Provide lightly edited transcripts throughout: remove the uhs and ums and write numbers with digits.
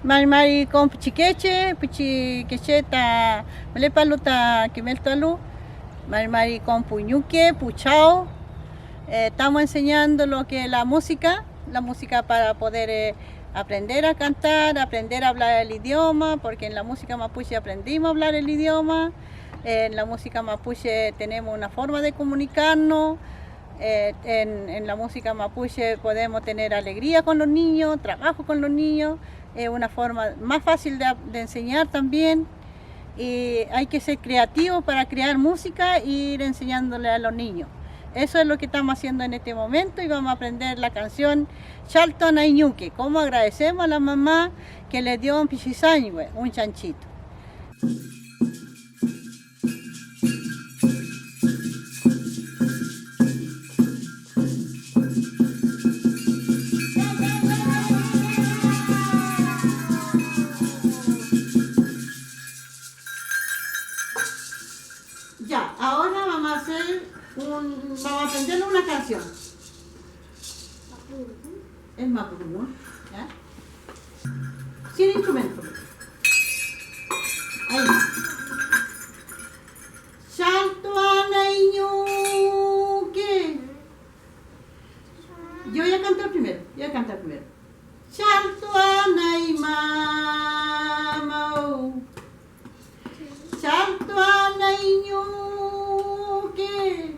Mari con pichiqueche, pichiquecheta, melepaluta, kimeltalu, mari con puñuque, puchao. Estamos enseñando lo que es la música para poder aprender a cantar, aprender a hablar el idioma, porque en la música mapuche aprendimos a hablar el idioma. En la música mapuche tenemos una forma de comunicarnos. En la música mapuche podemos tener alegría con los niños, trabajo con los niños, es una forma más fácil de enseñar también. Y hay que ser creativos para crear música e ir enseñándole a los niños. Eso es lo que estamos haciendo en este momento y vamos a aprender la canción Chalton Aiñuque, cómo agradecemos a la mamá que le dio un pichisañue, un chanchito. Ya, ahora vamos a vamos a aprender una canción. Es mapurú, ¿ya? Sin instrumento. Ahí. Chaltuanaiñuque. Yo voy a cantar primero. Chaltuanaimamau. Chaltuanaiñuque.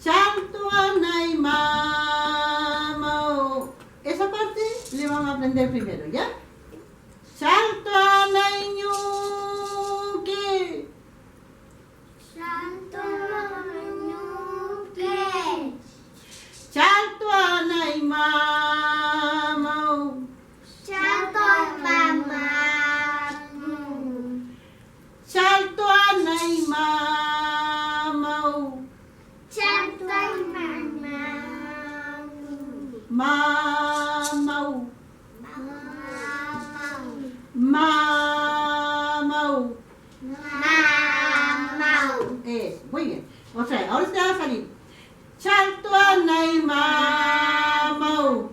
Chaltuanaimamau. Esa parte le vamos a aprender primero, ¿ya? Chaltuanaiñuque. Chaltuanaimamau. Chaltuanaimamau. Mamau. Mamau. Muy bien. O sea, ahora te va a salir. Chaltuanaimamau.